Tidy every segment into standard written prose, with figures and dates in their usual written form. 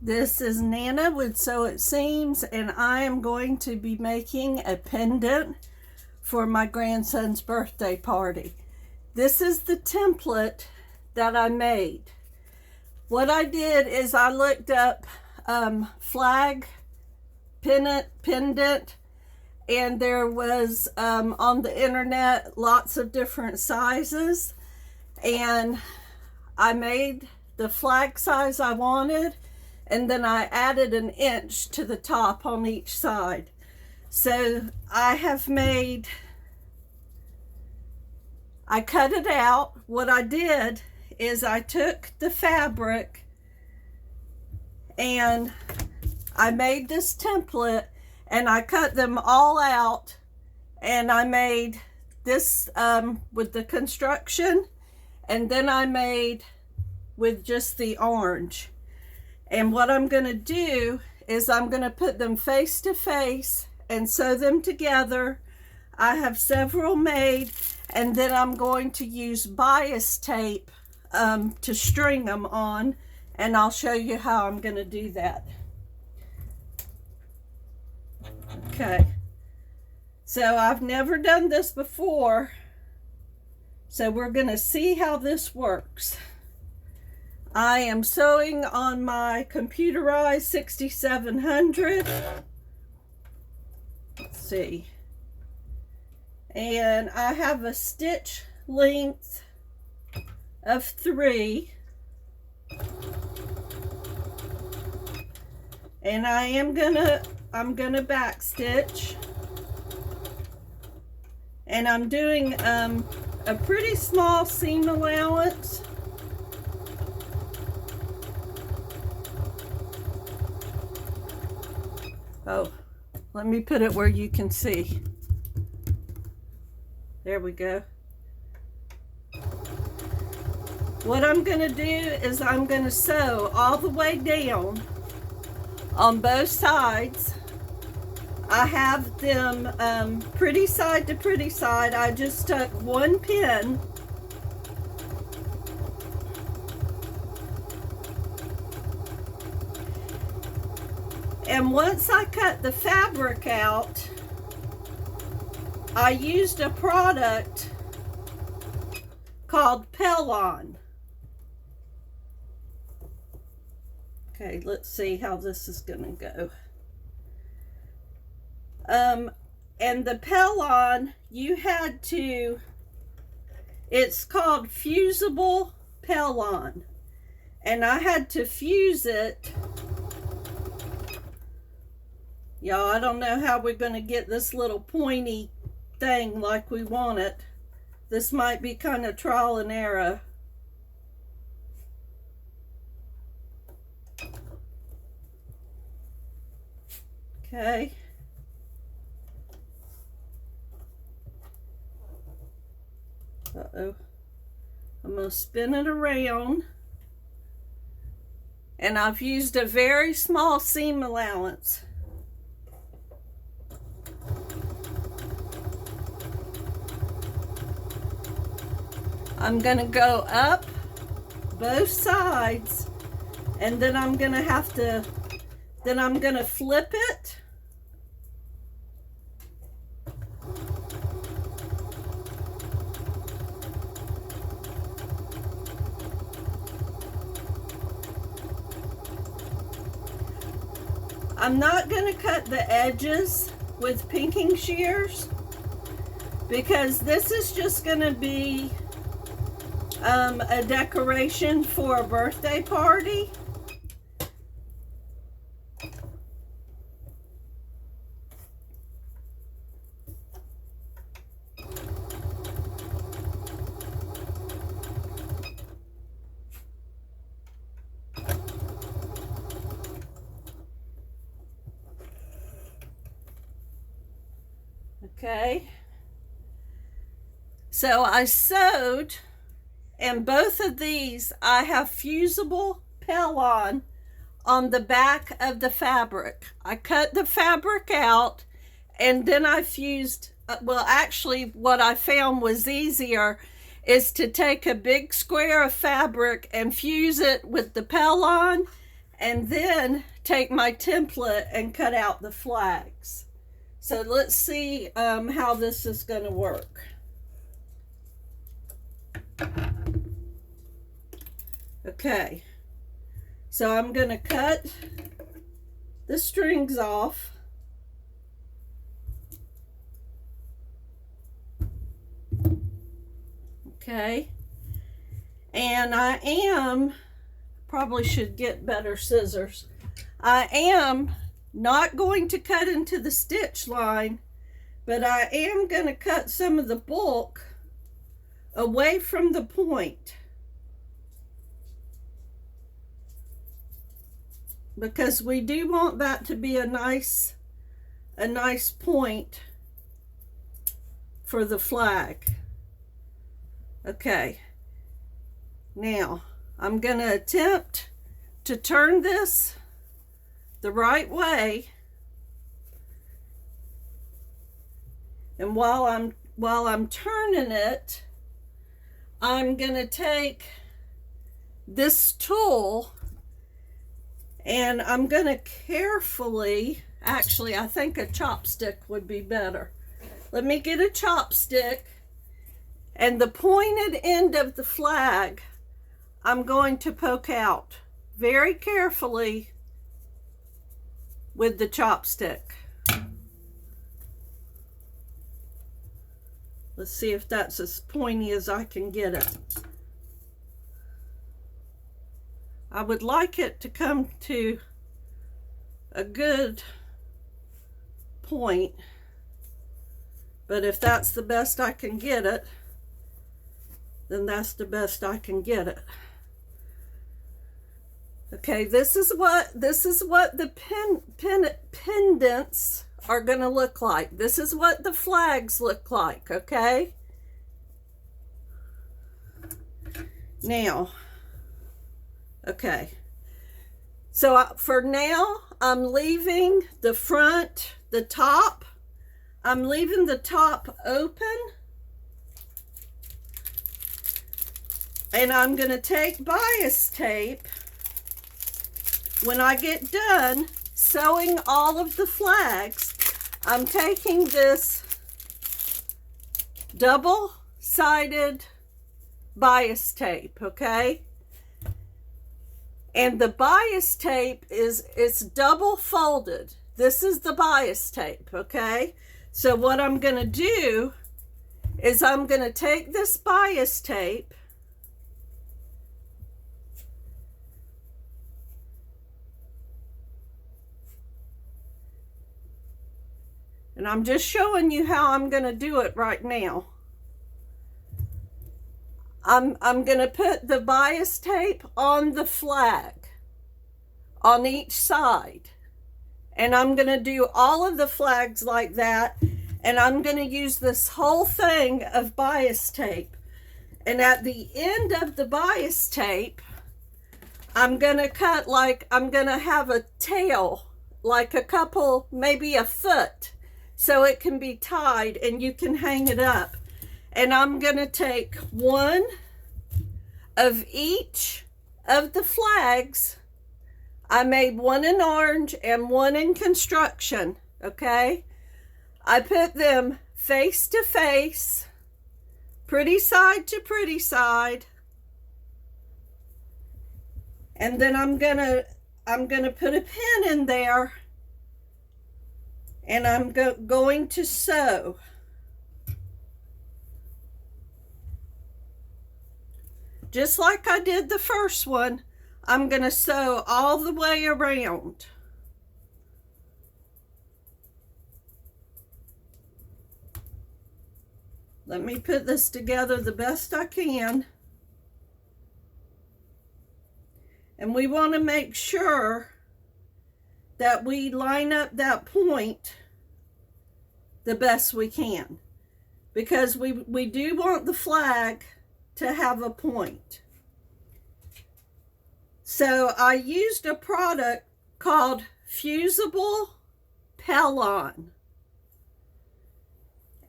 This is Nana with So It Seems, and I am going to be making a pendant for my grandson's birthday party. This is the template that I made. What I did is I looked up flag pendant, and there was on the internet lots of different sizes, and I made the flag size I wanted, and then I added an inch to the top on each side. So I cut it out. What I did is I took the fabric and I made this template, and I cut them all out, and I made this with the construction, and then I made with just the orange. And what I'm going to do is I'm going to put them face to face and sew them together. I have several made, and then I'm going to use bias tape to string them on, and I'll show you how I'm going to do that. Okay, so I've never done this before, so we're going to see how this works. I am sewing on my computerized 6700. Let's see. And I have a stitch length of 3. And I'm gonna back stitch. And I'm doing a pretty small seam allowance. Oh, let me put it where you can see. There we go. What I'm going to do is I'm going to sew all the way down on both sides. I have them pretty side to pretty side. I just stuck one pin. And once I cut the fabric out, I used a product called Pellon. Okay, let's see how this is going to go. And the Pellon, it's called fusible Pellon. And I had to fuse it. Y'all, I don't know how we're going to get this little pointy thing like we want it. This might be kind of trial and error. Okay. Uh-oh. I'm going to spin it around. And I've used a very small seam allowance. I'm going to go up both sides, and then I'm going to flip it. I'm not going to cut the edges with pinking shears, because this is just going to be a decoration for a birthday party. Okay, so I sewed. And both of these, I have fusible Pellon on the back of the fabric. I cut the fabric out, and then I fused, well, actually what I found was easier is to take a big square of fabric and fuse it with the Pellon, and then take my template and cut out the flags. So let's see how this is going to work. Okay, so I'm going to cut the strings off. Okay, and I probably should get better scissors. I am not going to cut into the stitch line, but I am going to cut some of the bulk away from the point, because we do want that to be a nice point for the flag. Okay, now I'm going to attempt to turn this the right way, and while I'm turning it, I'm going to take this tool and I'm going to carefully, actually I think a chopstick would be better. Let me get a chopstick, and the pointed end of the flag I'm going to poke out very carefully with the chopstick. Let's see if that's as pointy as I can get it. I would like it to come to a good point, but if that's the best I can get it, then that's the best I can get it. Okay, this is what the pendants are going to look like. This is what the flags look like, okay? Now, okay. So for now, I'm leaving the front, the top. I'm leaving the top open. And I'm going to take bias tape when I get done sewing all of the flags. I'm taking this double-sided bias tape, okay? And the bias tape it's double folded. This is the bias tape, okay? So what I'm going to do is I'm going to take this bias tape and I'm just showing you how I'm going to do it right now. I'm going to put the bias tape on the flag on each side. And I'm going to do all of the flags like that. And I'm going to use this whole thing of bias tape. And at the end of the bias tape, I'm going to cut I'm going to have a tail, like a couple, maybe a foot, so it can be tied and you can hang it up. And I'm going to take one of each of the flags. I made one in orange and one in construction, okay? I put them face to face, pretty side to pretty side. And then I'm gonna put a pin in there, and I'm going to sew. Just like I did the first one, I'm going to sew all the way around. Let me put this together the best I can. And we want to make sure that we line up that point the best we can, because we do want the flag to have a point. So I used a product called Fusible Pellon,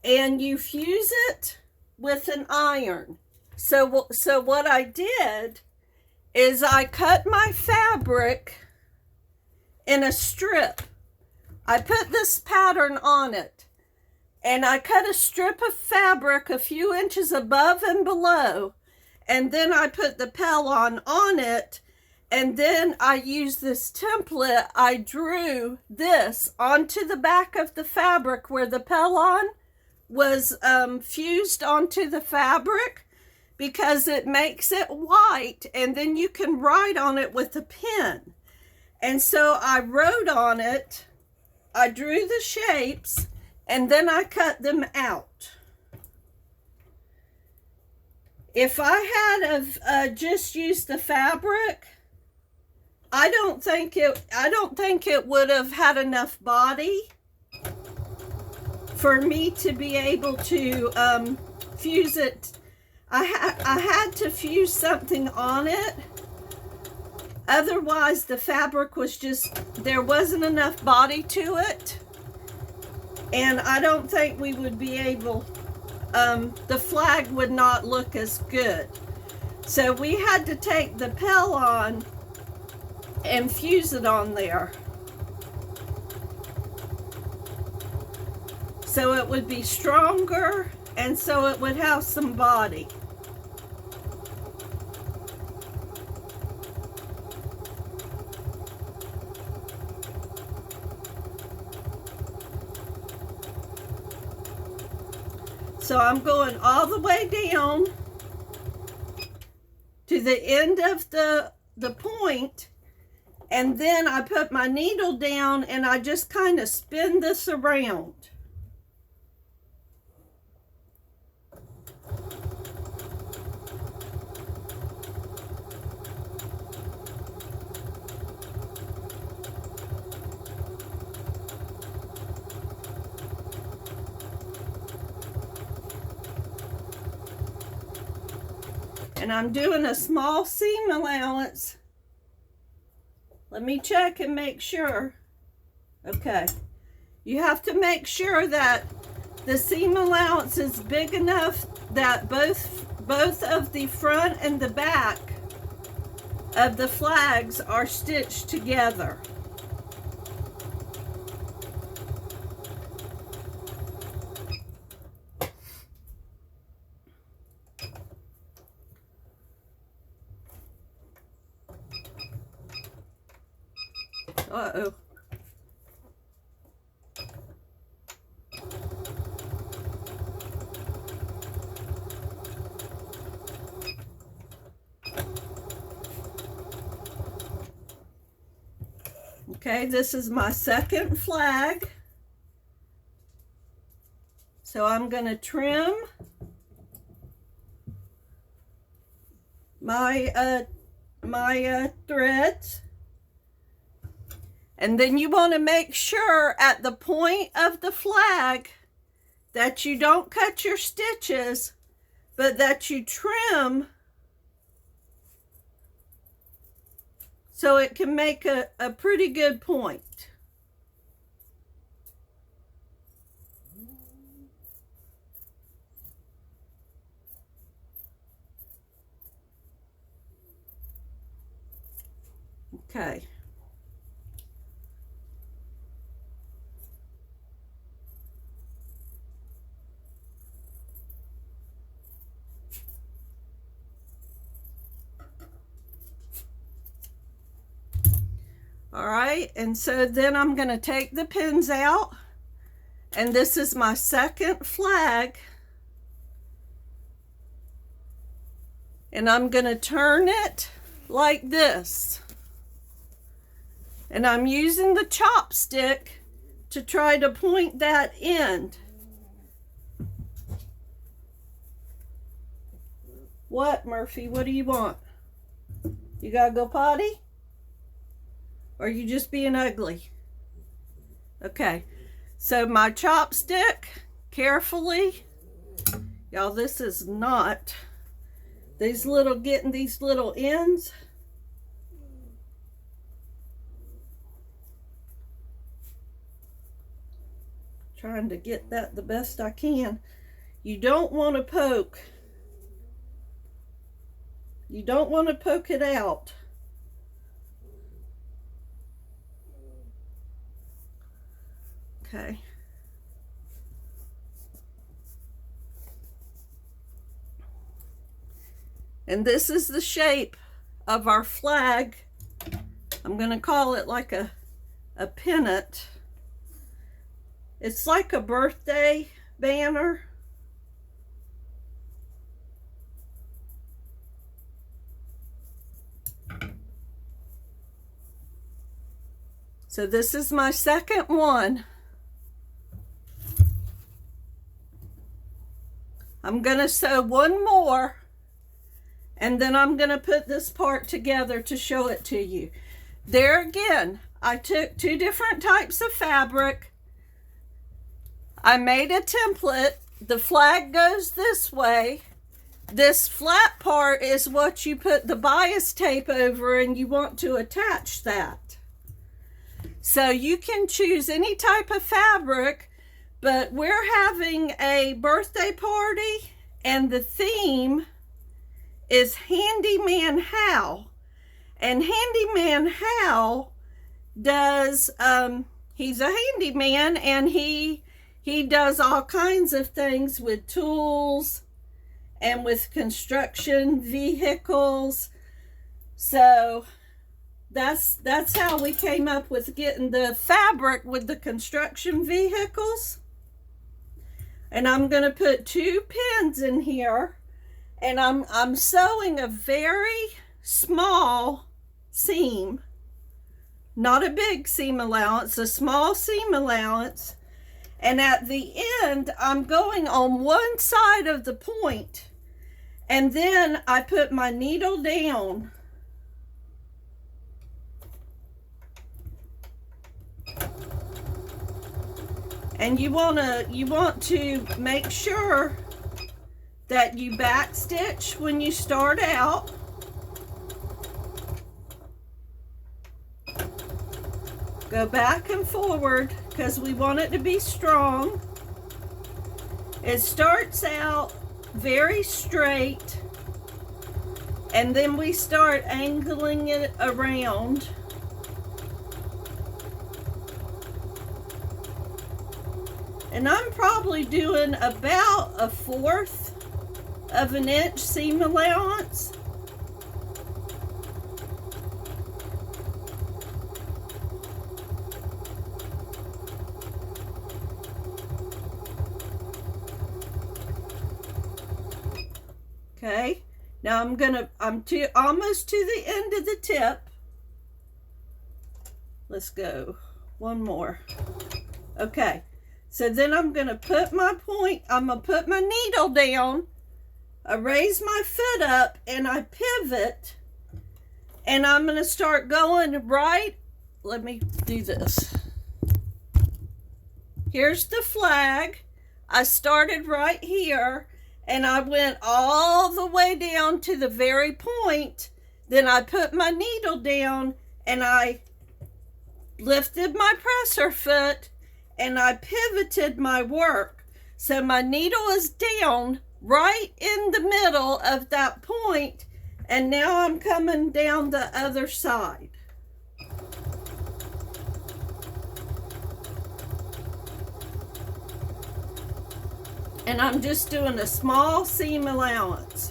and you fuse it with an iron. So what I did is I cut my fabric in a strip. I put this pattern on it, and I cut a strip of fabric a few inches above and below, and then I put the Pellon on it, and then I used this template. I drew this onto the back of the fabric where the Pellon was fused onto the fabric, because it makes it white, and then you can write on it with a pen. And so I wrote on it, I drew the shapes, and then I cut them out. If I had just used the fabric, I don't think it would have had enough body for me to be able to fuse it. I had to fuse something on it. Otherwise, the fabric was just, there wasn't enough body to it. And I don't think we would be able, the flag would not look as good. So we had to take the Pellon and fuse it on there, so it would be stronger, and so it would have some body. So I'm going all the way down to the end of the point, and then I put my needle down and I just kind of spin this around. And I'm doing a small seam allowance. Let me check and make sure. Okay. You have to make sure that the seam allowance is big enough that both of the front and the back of the flags are stitched together. Uh-oh. Okay, this is my second flag. So I'm going to trim my threads. And then you want to make sure at the point of the flag that you don't cut your stitches, but that you trim so it can make a pretty good point. Okay. All right, and so then I'm going to take the pins out, and this is my second flag, and I'm going to turn it like this, and I'm using the chopstick to try to point that end. What, Murphy? What do you want? You gotta go potty? Or are you just being ugly? Okay, so my chopstick, carefully, y'all, this is not, getting these little ends. Trying to get that the best I can. You don't want to poke. You don't want to poke it out. Okay. And this is the shape of our flag. I'm going to call it like a pennant. It's like a birthday banner. So this is my second one. I'm going to sew one more, and then I'm going to put this part together to show it to you. There again, I took 2 different types of fabric. I made a template. The flag goes this way. This flat part is what you put the bias tape over, and you want to attach that. So you can choose any type of fabric, but we're having a birthday party, and the theme is Handyman Hal. And Handyman Hal does, he's a handyman, and he does all kinds of things with tools and with construction vehicles. So that's how we came up with getting the fabric with the construction vehicles. And I'm going to put 2 pins in here, and I'm sewing a very small seam, not a big seam allowance, a small seam allowance. And at the end, I'm going on one side of the point, and then I put my needle down. And you want to make sure that you back stitch when you start out. Go back and forward because we want it to be strong. It starts out very straight, and then we start angling it around. And I'm probably doing about 1/4 of an inch seam allowance. Okay, now I'm almost to the end of the tip. Let's go one more. Okay. So then I'm going to put my point, I'm going to put my needle down, I raise my foot up, and I pivot, and I'm going to start going right. Let me do this. Here's the flag. I started right here, and I went all the way down to the very point. Then I put my needle down, and I lifted my presser foot, and I pivoted my work. So my needle is down right in the middle of that point, and now I'm coming down the other side. And I'm just doing a small seam allowance.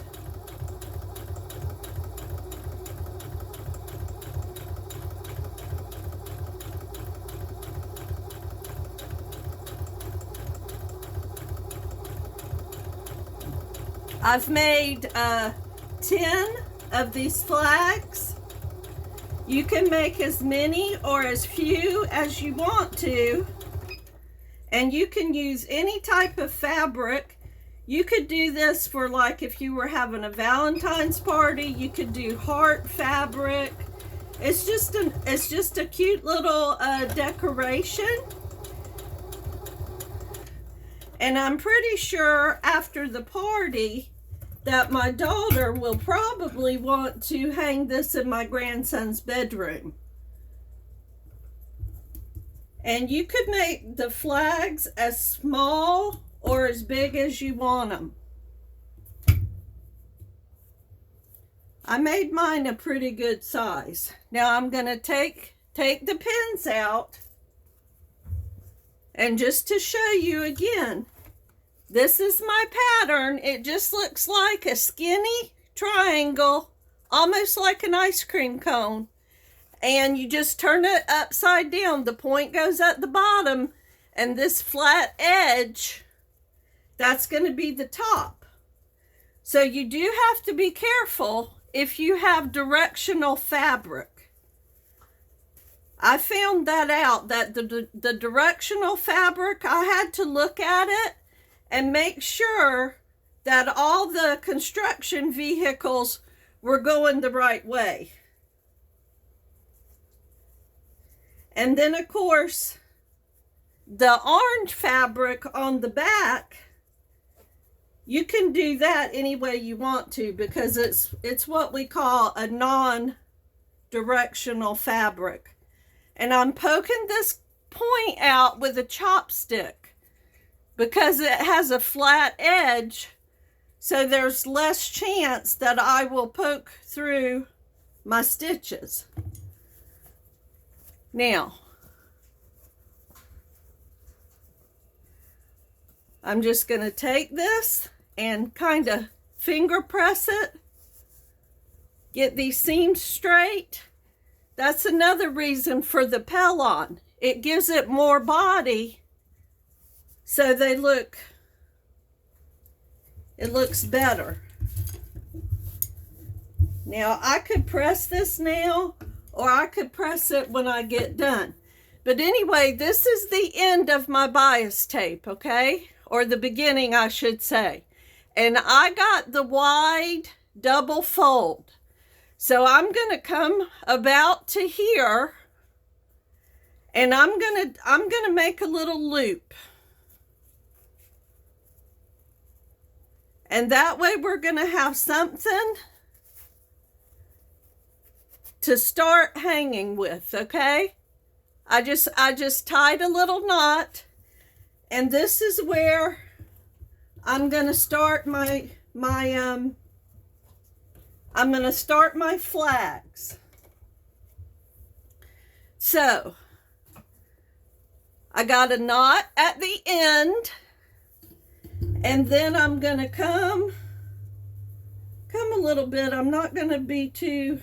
I've made 10 of these flags. You can make as many or as few as you want to, and you can use any type of fabric. You could do this for, like, if you were having a Valentine's party, you could do heart fabric. It's just a cute little decoration. And I'm pretty sure after the party that my daughter will probably want to hang this in my grandson's bedroom. And you could make the flags as small or as big as you want them. I made mine a pretty good size. Now I'm going to take the pins out. And just to show you again, this is my pattern. It just looks like a skinny triangle, almost like an ice cream cone. And you just turn it upside down. The point goes at the bottom, and this flat edge, that's going to be the top. So you do have to be careful if you have directional fabric. I found that out, that the directional fabric, I had to look at it and make sure that all the construction vehicles were going the right way. And then, of course, the orange fabric on the back, you can do that any way you want to, because it's what we call a non-directional fabric. And I'm poking this point out with a chopstick because it has a flat edge, so there's less chance that I will poke through my stitches. Now, I'm just going to take this and kind of finger press it, get these seams straight. That's another reason for the Pellon. It gives it more body, so it looks better. Now, I could press this now, or I could press it when I get done. But anyway, this is the end of my bias tape, okay? Or the beginning, I should say. And I got the wide double fold. So I'm going to come about to here, and I'm going to make a little loop. And that way we're going to have something to start hanging with, okay? I just tied a little knot, and this is where I'm going to start my flags. So I got a knot at the end, and then I'm going to come a little bit. I'm not going to be too,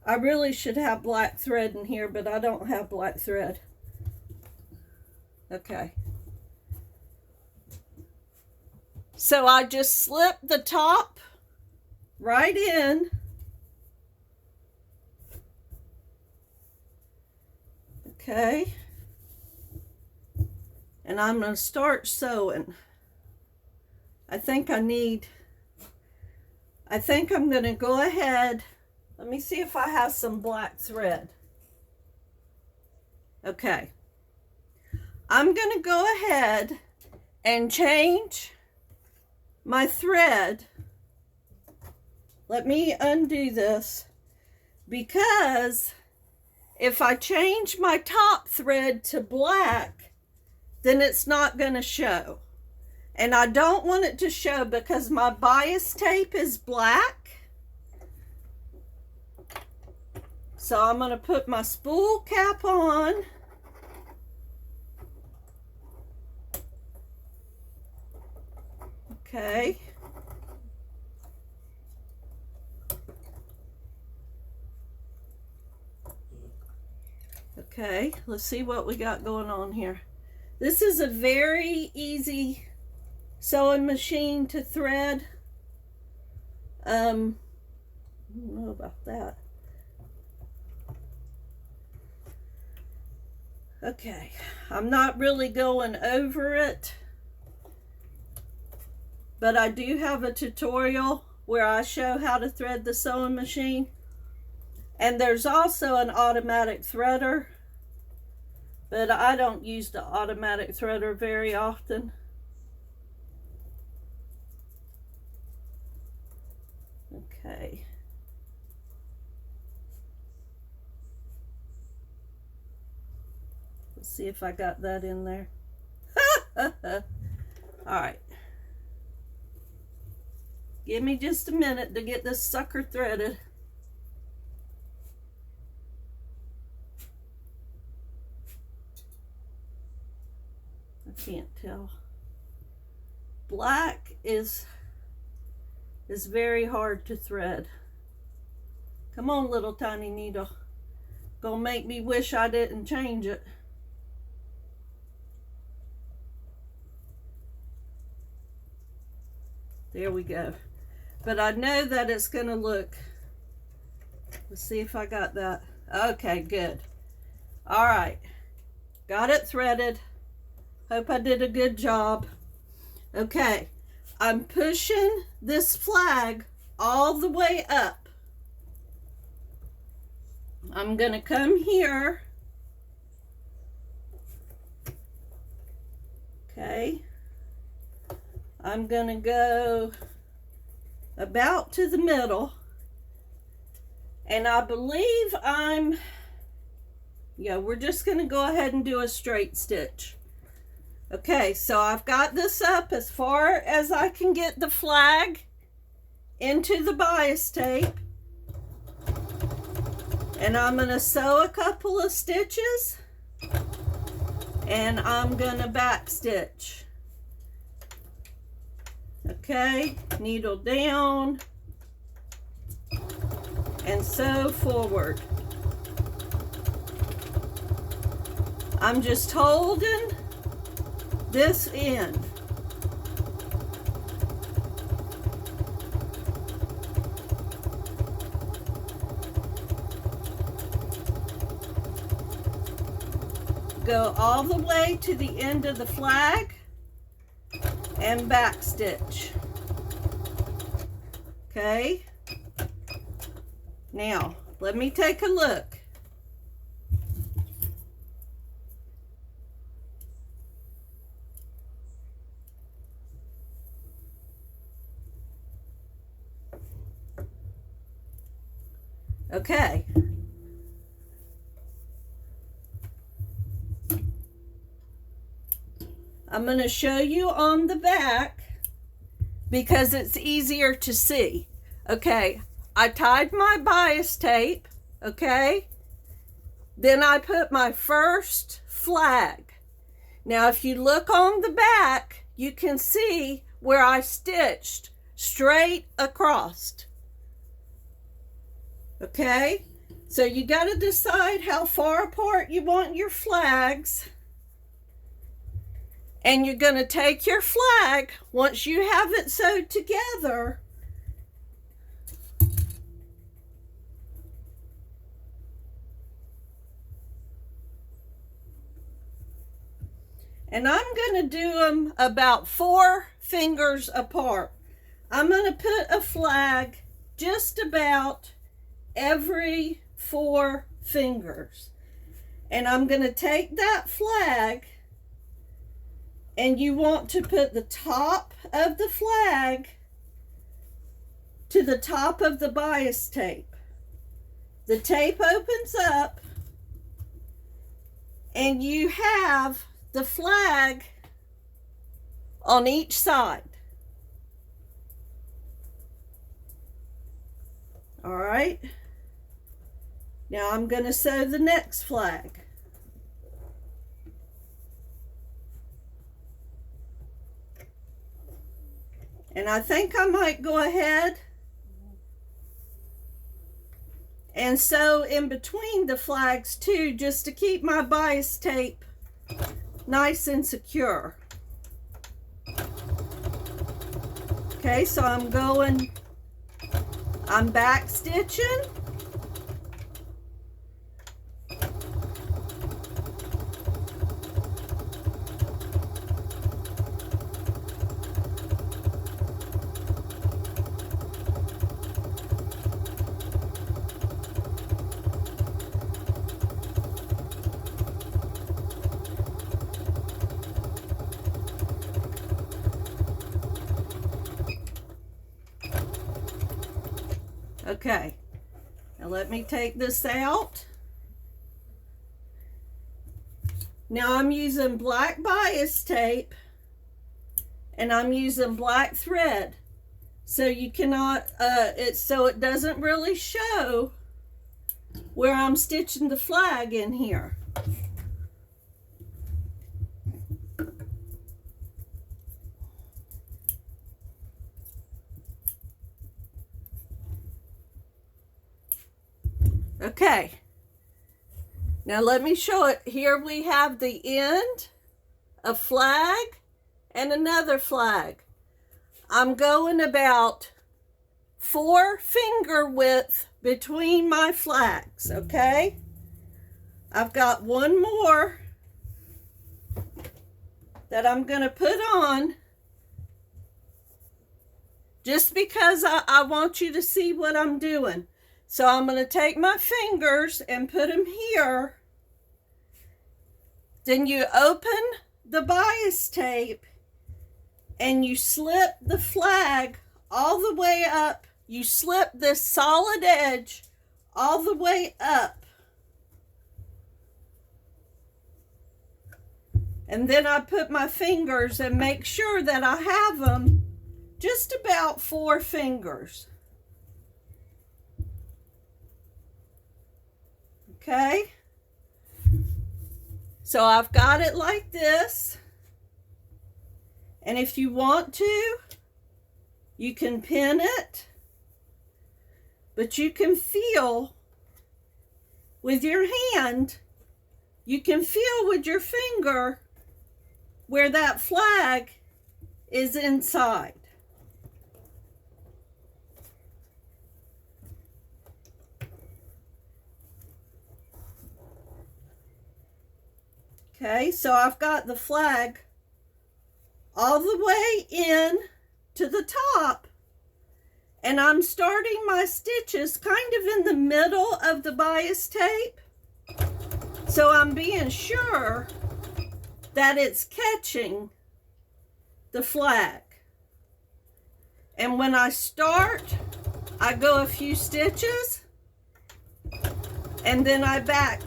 I really should have black thread in here, but I don't have black thread. Okay. So I just slip the top right in. Okay. And I'm going to start sewing. I think I'm going to go ahead. Let me see if I have some black thread. Okay. I'm going to go ahead and change my thread. Let me undo this, because if I change my top thread to black, then it's not going to show. And I don't want it to show because my bias tape is black. So I'm going to put my spool cap on. Okay. Okay, let's see what we got going on here. This is a very easy sewing machine to thread. I don't know about that. Okay, I'm not really going over it, but I do have a tutorial where I show how to thread the sewing machine. And there's also an automatic threader, but I don't use the automatic threader very often. Okay. Let's see if I got that in there. All right. Give me just a minute to get this sucker threaded. I can't tell. Black is very hard to thread. Come on, little tiny needle. Gonna make me wish I didn't change it. There we go. But I know that it's gonna look, let's see if I got that. Okay, good. All right, got it threaded. Hope I did a good job. Okay, I'm pushing this flag all the way up. I'm gonna come here. Okay. I'm gonna go about to the middle, and I believe we're just gonna go ahead and do a straight stitch. Okay, so I've got this up as far as I can get the flag into the bias tape, and I'm gonna sew a couple of stitches, and I'm gonna back stitch. Okay, needle down and sew forward. I'm just holding this in. Go all the way to the end of the flag and back stitch. Okay, now let me take a look. Okay, I'm going to show you on the back because it's easier to see. Okay, I tied my bias tape, okay? Then I put my first flag. Now, if you look on the back, you can see where I stitched straight across. Okay, so you got to decide how far apart you want your flags. And you're going to take your flag, once you have it sewed together, and I'm going to do them about 4 fingers apart. I'm going to put a flag just about every 4 fingers. And I'm going to take that flag, and you want to put the top of the flag to the top of the bias tape. The tape opens up, and you have the flag on each side. All right. Now I'm going to sew the next flag. And I think I might go ahead and sew in between the flags too, just to keep my bias tape nice and secure. Okay, so I'm back stitching. Okay, now let me take this out. Now I'm using black bias tape, and I'm using black thread, so you cannot, so it doesn't really show where I'm stitching the flag in here. Okay. Now let me show it. Here we have the end, a flag, and another flag. I'm going about 4 finger width between my flags, okay? I've got one more that I'm going to put on just because I want you to see what I'm doing. So I'm going to take my fingers and put them here. Then you open the bias tape and you slip the flag all the way up. You slip this solid edge all the way up. And then I put my fingers and make sure that I have them just about 4 fingers. Okay, so I've got it like this, and if you want to, you can pin it, but you can feel with your hand, you can feel with your finger where that flag is inside. Okay, so I've got the flag all the way in to the top, and I'm starting my stitches kind of in the middle of the bias tape. So I'm being sure that it's catching the flag. And when I start, I go a few stitches, and then I back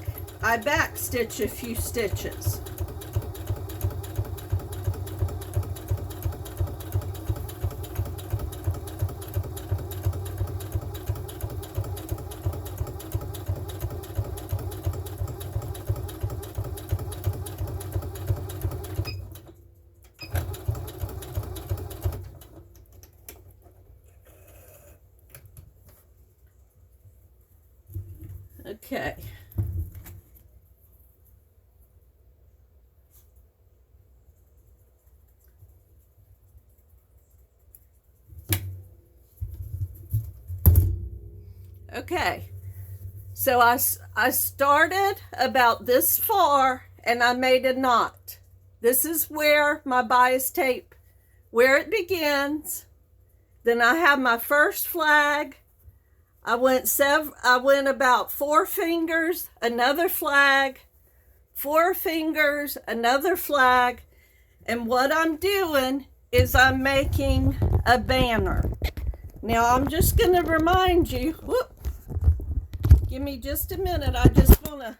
stitch a few stitches. Okay. Okay, so I started about this far and I made a knot. This is where my bias tape, where it begins. Then I have my first flag. I went about 4 fingers, another flag, 4 fingers, another flag. And what I'm doing is I'm making a banner. Now I'm just going to remind you, whoop, give me just a minute. I just want to,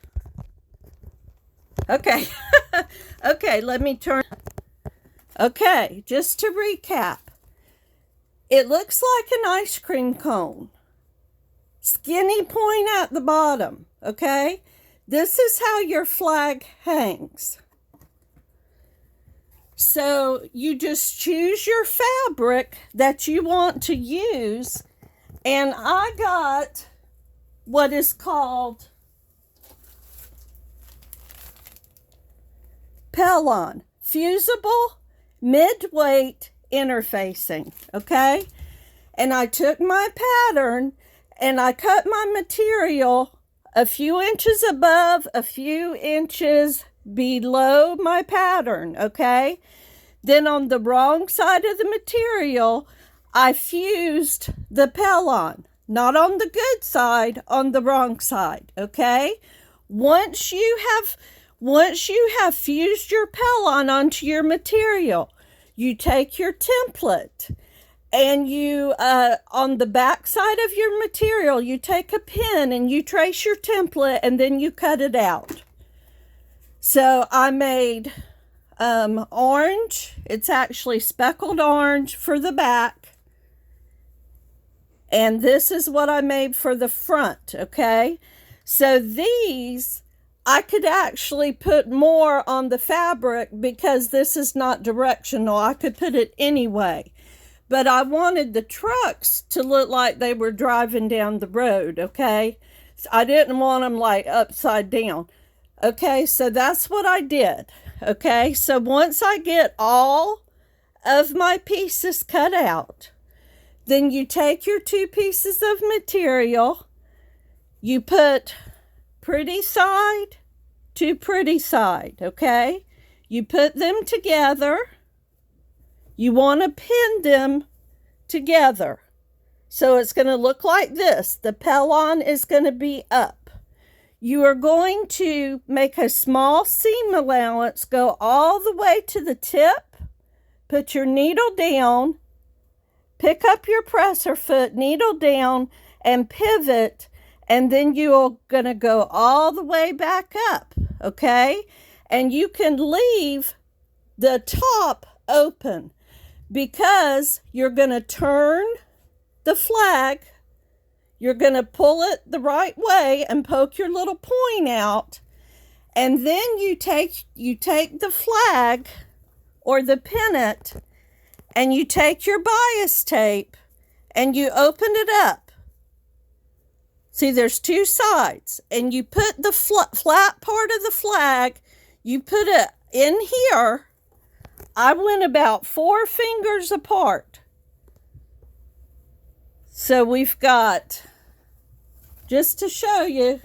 okay. Okay, let me turn. Okay, just to recap. It looks like an ice cream cone. Skinny point at the bottom, okay? This is how your flag hangs. So you just choose your fabric that you want to use, and I got what is called Pellon, fusible mid-weight interfacing, okay? And I took my pattern and I cut my material a few inches above, a few inches below my pattern, okay? Then on the wrong side of the material, I fused the Pellon. Not on the good side, on the wrong side, okay? Once you have fused your Pellon onto your material, you take your template and you, on the back side of your material, you take a pen and you trace your template and then you cut it out. So I made orange. It's actually speckled orange for the back. And this is what I made for the front, okay? So these, I could actually put more on the fabric because this is not directional. I could put it anyway. But I wanted the trucks to look like they were driving down the road, okay? I didn't want them like upside down. Okay, so that's what I did. Okay, so once I get all of my pieces cut out, then you take your 2 pieces of material, you put pretty side to pretty side, okay? You put them together. You want to pin them together. So it's going to look like this. The Pellon is going to be up. You are going to make a small seam allowance, go all the way to the tip, put your needle down, pick up your presser foot, needle down, and pivot, and then you're going to go all the way back up, okay? And you can leave the top open because you're going to turn the flag. You're going to pull it the right way and poke your little point out, and then you take the flag or the pennant, and you take your bias tape and you open it up. See, there's 2 sides, and you put the flat part of the flag, you put it in here. I went about 4 fingers apart. So we've got, just to show you,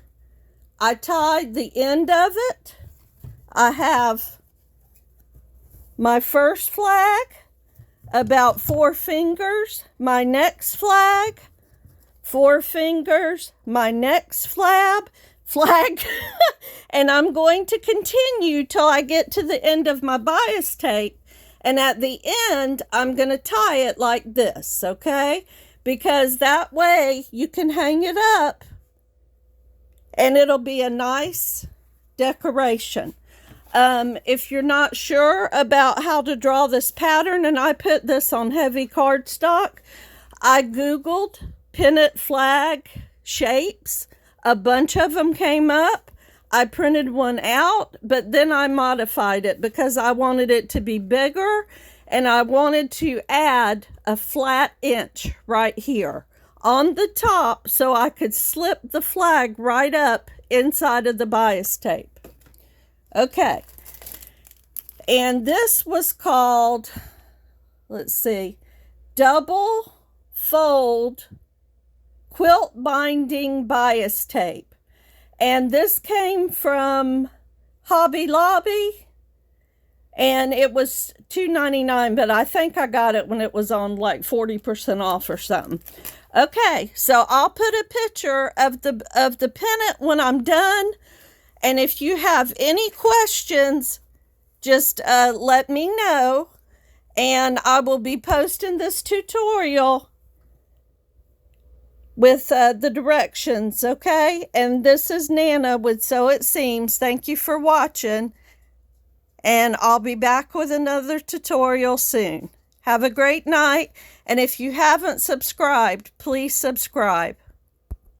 I tied the end of it. I have my first flag about 4 fingers, my next flag 4 fingers, my next flag, and I'm going to continue till I get to the end of my bias tape. And at the end, I'm going to tie it like this, okay? Because that way you can hang it up and it'll be a nice decoration. If you're not sure about how to draw this pattern, and I put this on heavy cardstock, I Googled pennant flag shapes. A bunch of them came up. I printed one out, but then I modified it because I wanted it to be bigger, and I wanted to add a flat inch right here on the top so I could slip the flag right up inside of the bias tape. Okay, and this was called, let's see, double fold quilt binding bias tape. And this came from Hobby Lobby, and it was $2.99, but I think I got it when it was on like 40% off or something. Okay, so I'll put a picture of the pennant when I'm done. And if you have any questions, just let me know, and I will be posting this tutorial with the directions, okay? And this is Nana with Sew It Seams. Thank you for watching, and I'll be back with another tutorial soon. Have a great night, and if you haven't subscribed, please subscribe.